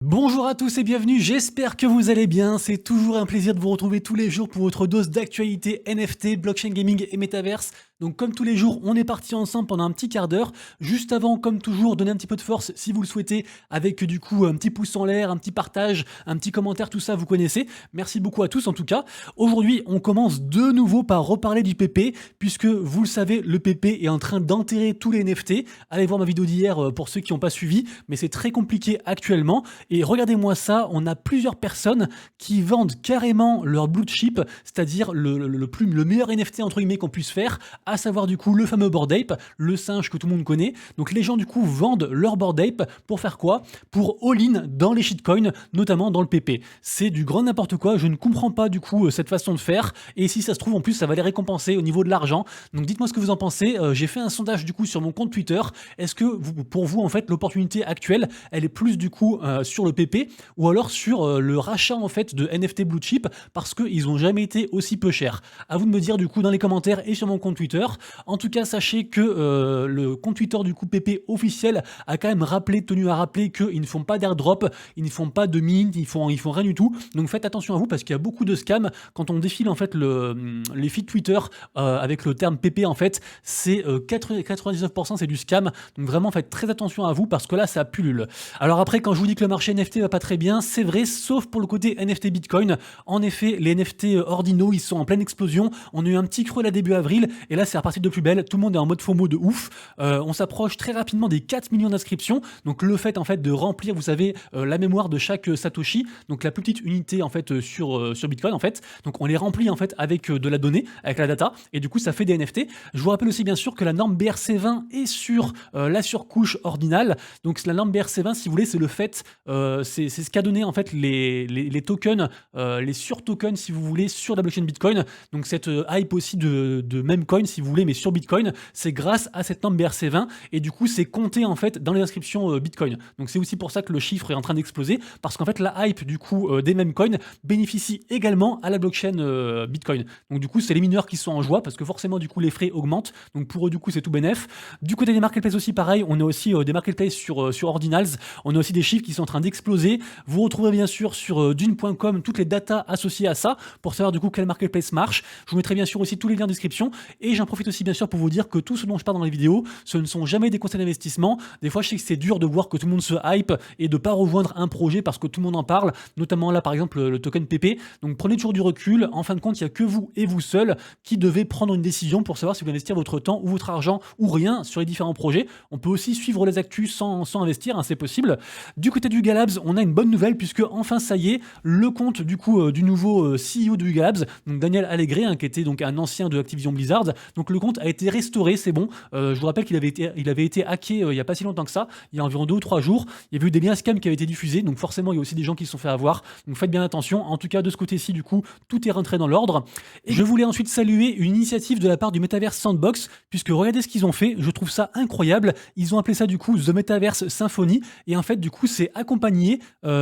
Bonjour à tous et bienvenue, j'espère que vous allez bien. C'est toujours un plaisir de vous retrouver tous les jours pour votre dose d'actualité NFT, blockchain gaming et métaverse. Donc comme tous les jours, on est parti ensemble pendant un petit quart d'heure. Juste avant, comme toujours, donner un petit peu de force si vous le souhaitez, avec du coup un petit pouce en l'air, un petit partage, un petit commentaire, tout ça vous connaissez. Merci beaucoup à tous en tout cas. Aujourd'hui, on commence de nouveau par reparler du PP, puisque vous le savez, le PP est en train d'enterrer tous les NFT. Allez voir ma vidéo d'hier pour ceux qui n'ont pas suivi, mais c'est très compliqué actuellement. Et regardez-moi ça, on a plusieurs personnes qui vendent carrément leur blue chip, c'est-à-dire le meilleur NFT entre guillemets qu'on puisse faire, à savoir du coup le fameux Bored Ape, le singe que tout le monde connaît. Donc les gens du coup vendent leur Bored Ape pour faire quoi? Pour all-in dans les shitcoins, notamment dans le PP. C'est du grand n'importe quoi, je ne comprends pas du coup cette façon de faire, et si ça se trouve en plus ça va les récompenser au niveau de l'argent. Donc dites-moi ce que vous en pensez. J'ai fait un sondage du coup sur mon compte Twitter. Est-ce que pour vous en fait l'opportunité actuelle elle est plus du coup sur le PP ou alors sur le rachat en fait de NFT blue chip parce qu'ils n'ont jamais été aussi peu chers? À vous de me dire du coup dans les commentaires et sur mon compte Twitter. En tout cas, sachez que le compte Twitter du coup PP officiel a quand même tenu à rappeler qu'ils ne font pas d'airdrop, ils ne font pas de mint, ils font rien du tout. Donc faites attention à vous parce qu'il y a beaucoup de scams quand on défile en fait les feeds Twitter avec le terme PP en fait, c'est 99% c'est du scam. Donc vraiment faites très attention à vous parce que là ça pullule. Alors après quand je vous dis que le marché NFT va pas très bien, c'est vrai sauf pour le côté NFT Bitcoin. En effet, les NFT ordinaux, ils sont en pleine explosion. On a eu un petit creux là début avril et là c'est reparti de plus belle. Tout le monde est en mode FOMO de ouf. On s'approche très rapidement des 4 millions d'inscriptions. Donc le fait en fait de remplir, vous savez, la mémoire de chaque Satoshi, donc la plus petite unité en fait sur Bitcoin en fait. Donc on les remplit en fait avec de la donnée, avec la data et du coup ça fait des NFT. Je vous rappelle aussi bien sûr que la norme BRC20 est sur la surcouche ordinale. Donc la norme BRC20, si vous voulez, c'est le fait, c'est ce qu'a donné en fait les tokens, les sur-tokens si vous voulez sur la blockchain Bitcoin. Donc cette hype aussi de même coin si vous voulez mais sur Bitcoin, c'est grâce à cette norme BRC20 et du coup c'est compté en fait dans les inscriptions Bitcoin. Donc c'est aussi pour ça que le chiffre est en train d'exploser parce qu'en fait la hype du coup des meme coins bénéficie également à la blockchain Bitcoin. Donc du coup c'est les mineurs qui sont en joie parce que forcément du coup les frais augmentent. Donc pour eux du coup c'est tout bénef. Du côté des marketplaces aussi pareil, on a aussi des marketplaces sur Ordinals, on a aussi des chiffres qui sont en train d'exploser. Vous retrouverez bien sûr sur dune.com toutes les datas associées à ça pour savoir du coup quel marketplace marche. Je vous mettrai bien sûr aussi tous les liens en description et j'en profite aussi bien sûr pour vous dire que tout ce dont je parle dans les vidéos, ce ne sont jamais des conseils d'investissement. Des fois je sais que c'est dur de voir que tout le monde se hype et de pas rejoindre un projet parce que tout le monde en parle, notamment là par exemple le token PP. Donc prenez toujours du recul, en fin de compte il n'y a que vous et vous seul qui devez prendre une décision pour savoir si vous voulez investir votre temps ou votre argent ou rien sur les différents projets. On peut aussi suivre les actus sans investir, hein, c'est possible. Du côté du Galabs, on a une bonne nouvelle puisque enfin ça y est, le compte du coup du nouveau CEO du Galabs, donc Daniel Allegre, hein, qui était donc un ancien de Activision Blizzard, donc le compte a été restauré, c'est bon. Je vous rappelle qu'il avait été hacké il y a pas si longtemps que ça, il y a environ 2 ou 3 jours. Il y avait eu des liens scam qui avaient été diffusés, donc forcément il y a aussi des gens qui se sont fait avoir. Donc faites bien attention. En tout cas de ce côté-ci du coup, tout est rentré dans l'ordre. Et je voulais ensuite saluer une initiative de la part du Metaverse Sandbox, puisque regardez ce qu'ils ont fait, je trouve ça incroyable. Ils ont appelé ça du coup The Metaverse Symphony, et en fait du coup c'est accompagné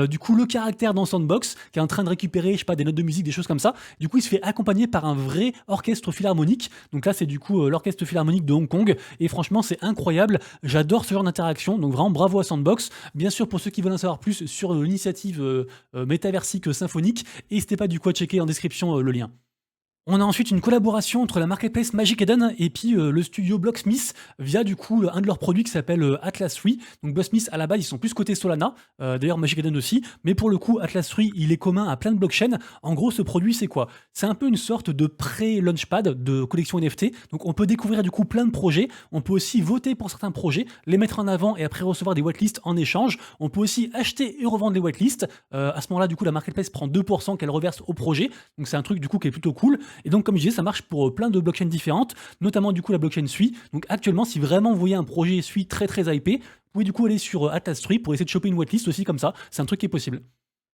du coup le caractère dans Sandbox qui est en train de récupérer je sais pas des notes de musique, des choses comme ça. Du coup il se fait accompagner par un vrai orchestre philharmonique. Donc là c'est du coup l'orchestre philharmonique de Hong Kong, et franchement c'est incroyable. J'adore ce genre d'interaction, donc vraiment bravo à Sandbox. Bien sûr pour ceux qui veulent en savoir plus sur l'initiative métaversique symphonique, n'hésitez pas du coup à checker en description le lien. On a ensuite une collaboration entre la marketplace Magic Eden et puis le studio Blocksmith via du coup un de leurs produits qui s'appelle Atlas 3. Donc Blocksmith à la base ils sont plus côté Solana, d'ailleurs Magic Eden aussi, mais pour le coup Atlas 3 il est commun à plein de blockchains. En gros ce produit c'est quoi? C'est un peu une sorte de pré-launchpad de collection NFT. Donc on peut découvrir du coup plein de projets, on peut aussi voter pour certains projets, les mettre en avant et après recevoir des whitelists en échange. On peut aussi acheter et revendre les whitelists. À ce moment-là du coup la marketplace prend 2% qu'elle reverse au projet. Donc c'est un truc du coup qui est plutôt cool. Et donc, comme je disais, ça marche pour plein de blockchains différentes, notamment du coup la blockchain SUI. Donc actuellement, si vraiment vous voyez un projet SUI très très hypé, vous pouvez du coup aller sur Atlas 3 pour essayer de choper une whitelist aussi comme ça. C'est un truc qui est possible.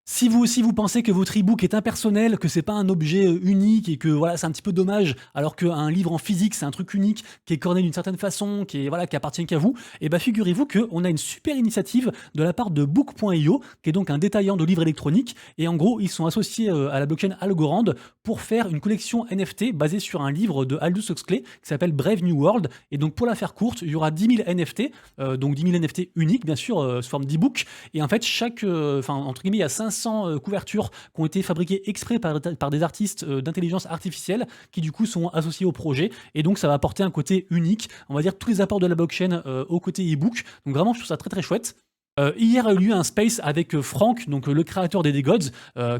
Si vous aussi vous pensez que votre e-book est impersonnel, que c'est pas un objet unique et que voilà, c'est un petit peu dommage, alors qu'un livre en physique, c'est un truc unique, qui est corné d'une certaine façon, qui est voilà, qui appartient qu'à vous, et ben figurez-vous qu'on a une super initiative de la part de Book.io, qui est donc un détaillant de livres électroniques, et en gros, ils sont associés à la blockchain Algorand pour faire une collection NFT basée sur un livre de Aldous Huxley qui s'appelle Brave New World. Et donc pour la faire courte, il y aura 10 000 NFT, donc 10 000 NFT uniques, bien sûr, sous forme d'e-book. Et en fait, entre guillemets, il y a 500 couvertures qui ont été fabriquées exprès par des artistes d'intelligence artificielle qui du coup sont associés au projet. Et donc ça va apporter un côté unique, on va dire tous les apports de la blockchain au côté e-book. Donc vraiment, je trouve ça très très chouette. Hier a eu lieu un space avec Franck, donc le créateur des Gods,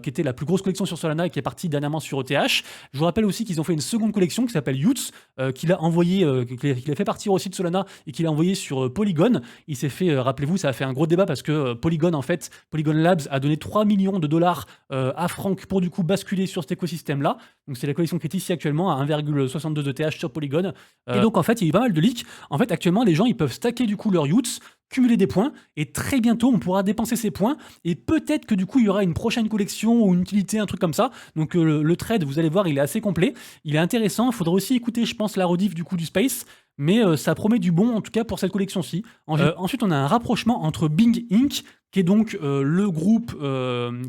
qui était la plus grosse collection sur Solana et qui est partie dernièrement sur ETH. Je vous rappelle aussi qu'ils ont fait une seconde collection qui s'appelle Youths, qu'il a envoyé, qu'il a fait partir aussi de Solana et qu'il a envoyé sur Polygon. Il s'est fait, rappelez-vous, ça a fait un gros débat parce que Polygon, en fait, Polygon Labs a donné 3 millions de dollars à Franck pour du coup basculer sur cet écosystème-là. Donc c'est la collection qui est ici actuellement à 1,62 ETH sur Polygon. Et donc en fait, il y a eu pas mal de leaks. En fait, actuellement, les gens ils peuvent stacker du coup leurs Youths, cumuler des points, et très bientôt on pourra dépenser ces points, et peut-être que du coup il y aura une prochaine collection ou une utilité, un truc comme ça. Donc le trade, vous allez voir, il est assez complet, il est intéressant. Il faudra aussi écouter, je pense, la rediff du coup du space, mais ça promet du bon en tout cas pour cette collection-ci. Ensuite, on a un rapprochement entre Bing Inc., qui est donc le groupe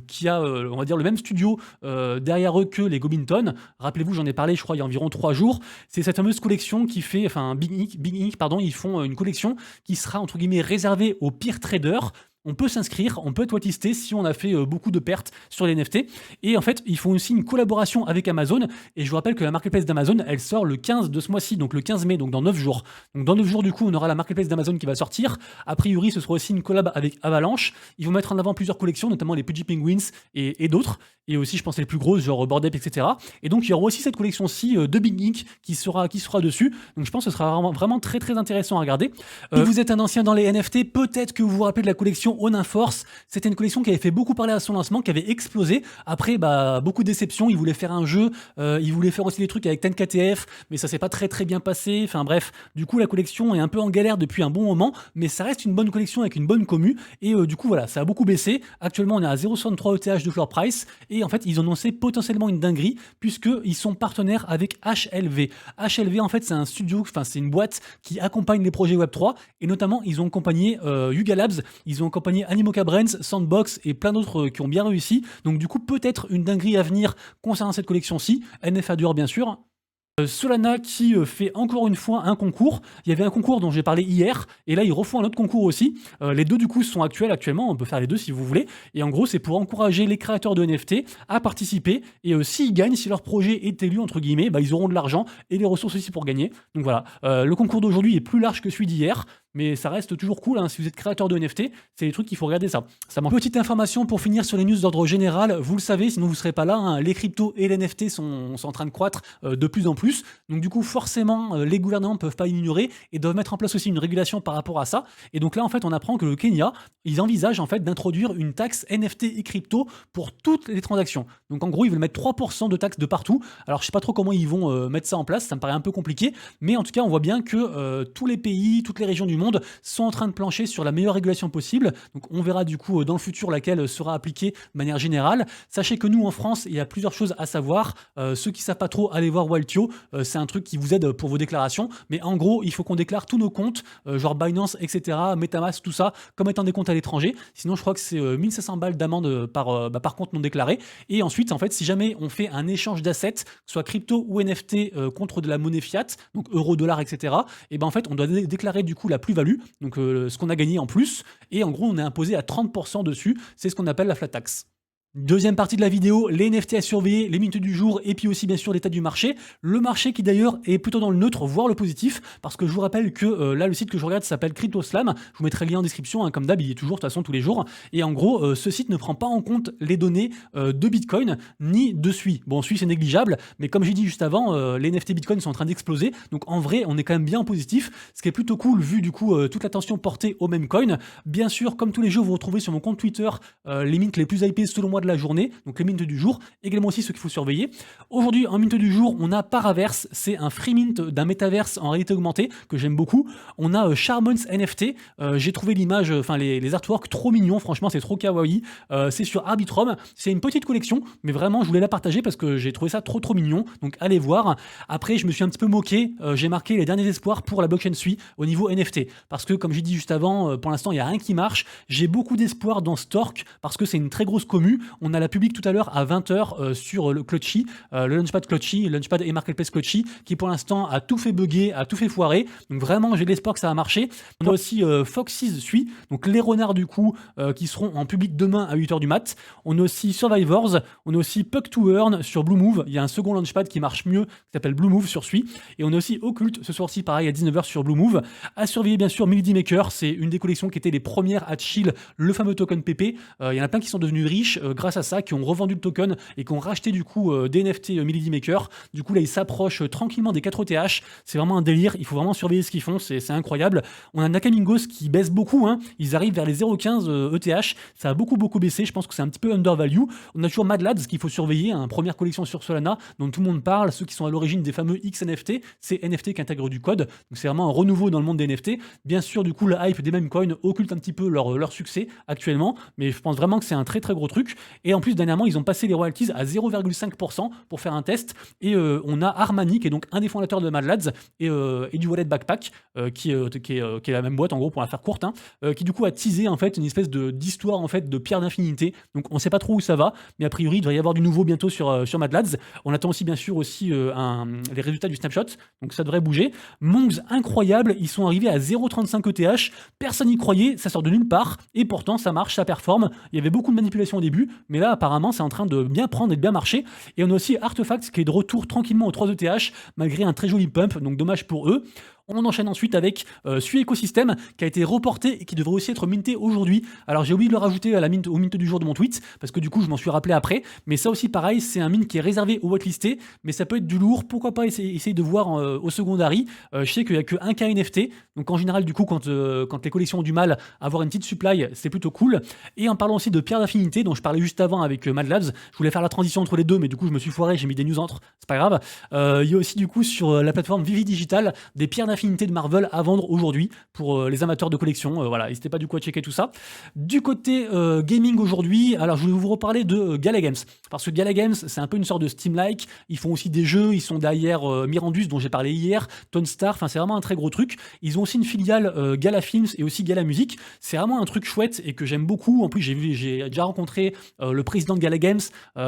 qui a, on va dire, le même studio derrière eux que les Gobinton. Rappelez-vous, j'en ai parlé, je crois, il y a environ 3 jours. C'est cette fameuse collection qui fait, enfin, Bing Inc., pardon, ils font une collection qui sera, entre guillemets, réservée aux pires traders. On peut s'inscrire, on peut être whitelisté si on a fait beaucoup de pertes sur les NFT. Et en fait, ils font aussi une collaboration avec Amazon. Et je vous rappelle que la marketplace d'Amazon, elle sort le 15 de ce mois-ci, donc le 15 mai, donc dans 9 jours. Donc dans 9 jours, du coup, on aura la marketplace d'Amazon qui va sortir. A priori, ce sera aussi une collab avec Avalanche. Ils vont mettre en avant plusieurs collections, notamment les Pudgy Penguins et d'autres. Et aussi, je pense, les plus grosses, genre Bored Ape, etc. Et donc, il y aura aussi cette collection-ci de Big Inc. qui sera dessus. Donc, je pense que ce sera vraiment très, très intéressant à regarder. Si vous êtes un ancien dans les NFT, peut-être que vous vous rappelez de la collection Onin Force. C'était une collection qui avait fait beaucoup parler à son lancement, qui avait explosé. Après, beaucoup de déceptions. Ils voulaient faire un jeu. Ils voulaient faire aussi des trucs avec 10KTF, mais ça s'est pas très, très bien passé. Enfin, bref. Du coup, la collection est un peu en galère depuis un bon moment, mais ça reste une bonne collection avec une bonne commu. Et du coup, voilà, ça a beaucoup baissé. Actuellement, on est à 0,63 ETH de floor price. Et en fait, ils ont annoncé potentiellement une dinguerie puisqu'ils sont partenaires avec HLV. HLV, en fait, c'est un studio, enfin, c'est une boîte qui accompagne les projets Web3 et notamment, ils ont accompagné Yuga Labs, ils ont accompagné Animoca Brands, Sandbox et plein d'autres qui ont bien réussi. Donc, du coup, peut-être une dinguerie à venir concernant cette collection-ci. NFA dur, bien sûr. Solana qui fait encore une fois un concours. Il y avait un concours dont j'ai parlé hier, et là ils refont un autre concours aussi. Les deux du coup sont actuellement, on peut faire les deux si vous voulez. Et en gros c'est pour encourager les créateurs de NFT à participer, et s'ils gagnent, si leur projet est élu entre guillemets, ils auront de l'argent et des ressources aussi pour gagner. Donc voilà, le concours d'aujourd'hui est plus large que celui d'hier, mais ça reste toujours cool, hein. Si vous êtes créateur de NFT, c'est des trucs qu'il faut regarder ça. Petite information pour finir sur les news d'ordre général, vous le savez, sinon vous ne serez pas là, hein, les cryptos et les NFT sont en train de croître de plus en plus. Donc du coup, forcément, les gouvernements ne peuvent pas ignorer et doivent mettre en place aussi une régulation par rapport à ça. Et donc là, en fait, on apprend que le Kenya, ils envisagent en fait d'introduire une taxe NFT et crypto pour toutes les transactions. Donc en gros, ils veulent mettre 3% de taxes de partout. Alors je sais pas trop comment ils vont mettre ça en place, ça me paraît un peu compliqué, mais en tout cas, on voit bien que tous les pays, toutes les régions du monde sont en train de plancher sur la meilleure régulation possible. Donc on verra du coup dans le futur laquelle sera appliquée de manière générale. Sachez que nous en France, il y a plusieurs choses à savoir. Ceux qui savent pas trop, allez voir Waltio. C'est un truc qui vous aide pour vos déclarations. Mais en gros, il faut qu'on déclare tous nos comptes, genre Binance, etc., MetaMask, tout ça, comme étant des comptes à l'étranger. Sinon, je crois que c'est 1500 balles d'amende par compte non déclaré. Et ensuite, en fait, si jamais on fait un échange d'assets, soit crypto ou NFT contre de la monnaie fiat, donc euro, dollar, etc., et ben en fait, on doit déclarer du coup la plus-value, donc ce qu'on a gagné en plus. Et en gros, on est imposé à 30% dessus. C'est ce qu'on appelle la flat tax. Deuxième partie de la vidéo, les NFT à surveiller, les minutes du jour et puis aussi bien sûr l'état du marché. Le marché qui d'ailleurs est plutôt dans le neutre, voire le positif, parce que je vous rappelle que là le site que je regarde s'appelle CryptoSlam. Je vous mettrai le lien en description, hein, comme d'hab, il y est toujours de toute façon tous les jours. Et en gros, ce site ne prend pas en compte les données de Bitcoin ni de SUI. Bon, SUI c'est négligeable, mais comme j'ai dit juste avant, les NFT Bitcoin sont en train d'exploser. Donc en vrai, on est quand même bien en positif, ce qui est plutôt cool vu du coup toute l'attention portée au même coin. Bien sûr, comme tous les jours, vous retrouvez sur mon compte Twitter les mints les plus hypés selon moi de la journée, donc les mints du jour, également aussi ce qu'il faut surveiller. Aujourd'hui, en mint du jour, on a Paraverse, c'est un free mint d'un métaverse en réalité augmentée que j'aime beaucoup. On a Charmons NFT, j'ai trouvé l'image, enfin les artworks trop mignons, franchement c'est trop kawaii. C'est sur Arbitrum, c'est une petite collection, mais vraiment je voulais la partager parce que j'ai trouvé ça trop mignon, donc allez voir. Après je me suis un petit peu moqué, j'ai marqué les derniers espoirs pour la blockchain Sui au niveau NFT, parce que comme j'ai dit juste avant, pour l'instant il n'y a rien qui marche. J'ai beaucoup d'espoir dans Stork parce que c'est une très grosse commu. On a la public tout à l'heure à 20h sur le Clutchy, le Launchpad Clutchy, le Launchpad et Marketplace Clutchy, qui pour l'instant a tout fait bugger, a tout fait foirer. Donc vraiment j'ai de l'espoir que ça va marcher. On a aussi Foxys Sui, donc les renards du coup qui seront en public demain à 8h du mat. On a aussi Survivors, on a aussi Puck to Earn sur Blue Move. Il y a un second Launchpad qui marche mieux, qui s'appelle Blue Move sur Sui. Et on a aussi Occult ce soir-ci, pareil à 19h sur Blue Move. À surveiller bien sûr Melody Maker, c'est une des collections qui était les premières à chill le fameux token PP. Il y en a plein qui sont devenus riches grâce à ça, qui ont revendu le token et qui ont racheté du coup des NFT Melody Maker. Du coup là ils s'approchent tranquillement des 4 ETH. C'est vraiment un délire, il faut vraiment surveiller ce qu'ils font, c'est incroyable. On a Nakamingos qui baisse beaucoup, hein. Ils arrivent vers les 0,15 ETH, ça a beaucoup baissé, je pense que c'est un petit peu undervalue. On a toujours Mad Lads qu'il faut surveiller, hein, première collection sur Solana dont tout le monde parle, ceux qui sont à l'origine des fameux XNFT, c'est NFT qui intègrent du code, donc c'est vraiment un renouveau dans le monde des NFT. Bien sûr du coup la hype des meme coins occulte un petit peu leur succès actuellement, mais je pense vraiment que c'est un très gros truc. Et en plus dernièrement ils ont passé les royalties à 0,5% pour faire un test, et on a Armani qui est donc un des fondateurs de Mad Lads et du wallet Backpack qui est la même boîte en gros pour la faire courte, hein, qui du coup a teasé en fait une espèce d'histoire en fait de pierre d'infinité. Donc on sait pas trop où ça va, mais a priori il devrait y avoir du nouveau bientôt sur Mad Lads. On attend aussi bien sûr aussi les résultats du snapshot, donc ça devrait bouger. Mongs incroyable, ils sont arrivés à 0,35 ETH, personne n'y croyait, ça sort de nulle part, et pourtant ça marche, ça performe. Il y avait beaucoup de manipulation au début, mais là apparemment c'est en train de bien prendre et de bien marcher. Et on a aussi Artefact qui est de retour tranquillement aux 3 ETH malgré un très joli pump, donc dommage pour eux. On enchaîne ensuite avec Sui Ecosystem qui a été reporté et qui devrait aussi être minté aujourd'hui. Alors j'ai oublié de le rajouter à au mint du jour de mon tweet parce que du coup je m'en suis rappelé après. Mais ça aussi pareil, c'est un mint qui est réservé aux whitelistés, mais ça peut être du lourd. Pourquoi pas essayer de voir au secondary. Je sais qu'il n'y a que 1K NFT, donc en général du coup quand les collections ont du mal à avoir une petite supply, c'est plutôt cool. Et en parlant aussi de pierre d'affinité dont je parlais juste avant avec Mad Labs, je voulais faire la transition entre les deux, mais du coup je me suis foiré, j'ai mis des news entre, c'est pas grave. Il y a aussi du coup sur la plateforme Vivi Digital des pierres d'affinité de Marvel à vendre aujourd'hui pour les amateurs de collection. Voilà, n'hésitez pas du coup à checker tout ça. Du côté gaming aujourd'hui, alors je voulais vous reparler de Gala Games, parce que Gala Games c'est un peu une sorte de Steam-like. Ils font aussi des jeux, ils sont derrière Mirandus dont j'ai parlé hier, Tone Star, enfin c'est vraiment un très gros truc. Ils ont aussi une filiale Gala Films et aussi Gala Music. C'est vraiment un truc chouette et que j'aime beaucoup. En plus j'ai déjà rencontré le président de Gala Games.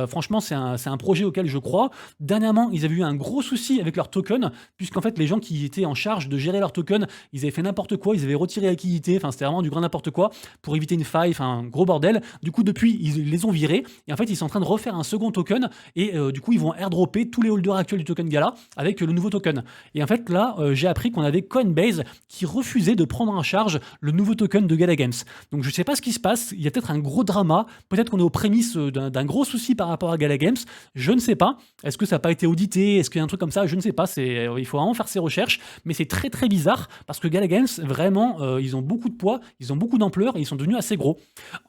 Franchement c'est un projet auquel je crois. Dernièrement ils avaient eu un gros souci avec leur token, puisqu'en fait les gens qui étaient en charge de gérer leur token, ils avaient fait n'importe quoi, ils avaient retiré la liquidité, enfin c'était vraiment du grand n'importe quoi pour éviter une faille, enfin gros bordel. Du coup depuis ils les ont virés et en fait ils sont en train de refaire un second token et du coup ils vont airdropper tous les holders actuels du token Gala avec le nouveau token. Et en fait là j'ai appris qu'on avait Coinbase qui refusait de prendre en charge le nouveau token de Gala Games. Donc je sais pas ce qui se passe, il y a peut-être un gros drama, peut-être qu'on est aux prémices d'un gros souci par rapport à Gala Games, je ne sais pas. Est-ce que ça n'a pas été audité, est-ce qu'il y a un truc comme ça, je ne sais pas, il faut vraiment faire ses recherches, mais c'est très bizarre parce que Gala Games vraiment ils ont beaucoup de poids, ils ont beaucoup d'ampleur et ils sont devenus assez gros.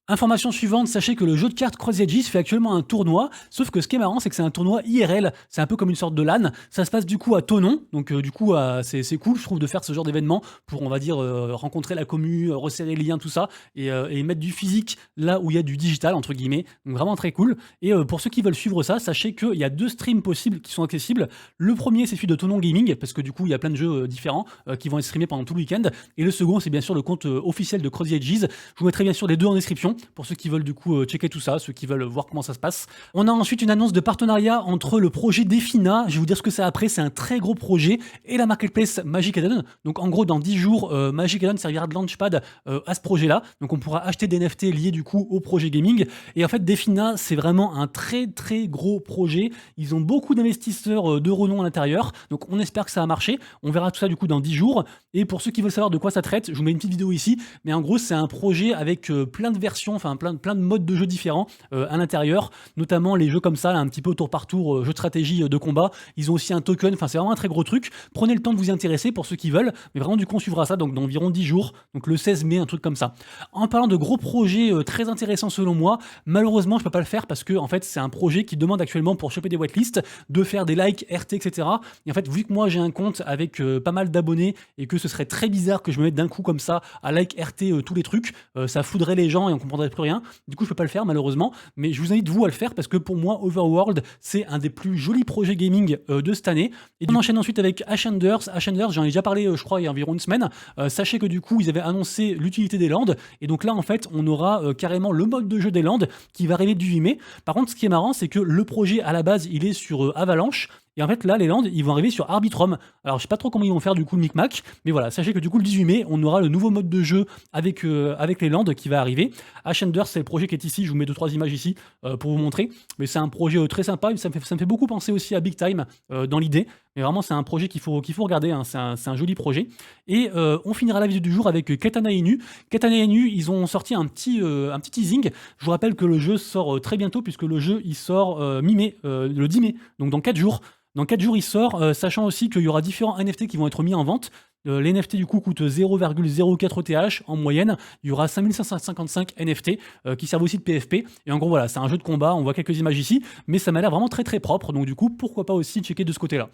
Information suivante, sachez que le jeu de cartes Cross Edges fait actuellement un tournoi, sauf que ce qui est marrant c'est que c'est un tournoi IRL, c'est un peu comme une sorte de LAN, ça se passe du coup à Thonon, donc du coup c'est cool je trouve de faire ce genre d'événement pour on va dire rencontrer la commu, resserrer les liens tout ça et mettre du physique là où il y a du digital entre guillemets, donc vraiment très cool. Et pour ceux qui veulent suivre ça, sachez qu'il y a 2 streams possibles qui sont accessibles. Le premier c'est celui de Thonon Gaming parce que du coup il y a plein de jeux différents qui vont être streamés pendant tout le week-end, et le second c'est bien sûr le compte officiel de Cross Edges. Je vous mettrai bien sûr les deux en description pour ceux qui veulent du coup checker tout ça, ceux qui veulent voir comment ça se passe. On a ensuite une annonce de partenariat entre le projet Defina, je vais vous dire ce que c'est après, c'est un très gros projet, et la marketplace Magic Eden. Donc en gros dans 10 jours Magic Eden servira de launchpad à ce projet là, donc on pourra acheter des NFT liés du coup au projet gaming. Et en fait Defina c'est vraiment un très gros projet, ils ont beaucoup d'investisseurs de renom à l'intérieur, donc on espère que ça va marcher, on verra tout ça du coup dans 10 jours. Et pour ceux qui veulent savoir de quoi ça traite, je vous mets une petite vidéo ici, mais en gros c'est un projet avec plein de versions versions, enfin plein de modes de jeu différents à l'intérieur, notamment les jeux comme ça, là, un petit peu tour par tour, jeu de stratégie de combat. Ils ont aussi un token, enfin c'est vraiment un très gros truc. Prenez le temps de vous y intéresser pour ceux qui veulent, mais vraiment du coup on suivra ça donc dans environ 10 jours, donc le 16 mai, un truc comme ça. En parlant de gros projets très intéressants selon moi, malheureusement je peux pas le faire parce que en fait c'est un projet qui demande actuellement pour choper des whitelists de faire des likes, RT, etc. Et en fait vu que moi j'ai un compte avec pas mal d'abonnés et que ce serait très bizarre que je me mette d'un coup comme ça à like, RT tous les trucs, ça foudrait les gens et on comprendrait plus rien. Du coup je peux pas le faire malheureusement, mais je vous invite vous à le faire parce que pour moi Overworld c'est un des plus jolis projets gaming de cette année. Et on enchaîne ensuite avec Ascenders. Ascenders, j'en ai déjà parlé je crois il y a environ une semaine. Sachez que du coup ils avaient annoncé l'utilité des landes et donc là en fait on aura carrément le mode de jeu des landes qui va arriver du 8 mai. Par contre ce qui est marrant c'est que le projet à la base il est sur Avalanche. Et en fait, là, les lands, ils vont arriver sur Arbitrum. Alors, je sais pas trop comment ils vont faire du coup le micmac, mais voilà, sachez que du coup, le 18 mai, on aura le nouveau mode de jeu avec les lands qui va arriver. Ascenders, c'est le projet qui est ici. Je vous mets 2-3 images ici pour vous montrer. Mais c'est un projet très sympa. Ça me fait beaucoup penser aussi à Big Time dans l'idée. Mais vraiment, c'est un projet qu'il faut regarder. Hein. C'est un joli projet. Et on finira la vidéo du jour avec Katana Inu. Katana Inu, ils ont sorti un petit teasing. Je vous rappelle que le jeu sort très bientôt, puisque le jeu il sort mi-mai, le 10 mai, donc dans 4 jours. Dans 4 jours, il sort, sachant aussi qu'il y aura différents NFT qui vont être mis en vente. Les NFT du coup coûtent 0,04 ETH en moyenne. Il y aura 5555 NFT qui servent aussi de PFP. Et en gros, voilà, c'est un jeu de combat. On voit quelques images ici, mais ça m'a l'air vraiment très très propre. Donc du coup, pourquoi pas aussi checker de ce côté-là.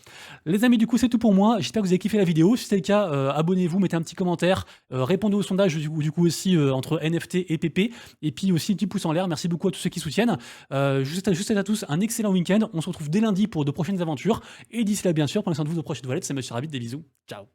Les amis, du coup, c'est tout pour moi. J'espère que vous avez kiffé la vidéo. Si c'est le cas, abonnez-vous, mettez un petit commentaire, répondez au sondage du coup aussi entre NFT et PP. Et puis aussi, petit pouce en l'air. Merci beaucoup à tous ceux qui soutiennent. Juste à tous un excellent week-end. On se retrouve dès lundi pour de prochaines aventures. Et d'ici là, bien sûr, prenez soin de vous, de prochaines toilettes. C'est Monsieur Rabbit. Des bisous. Ciao.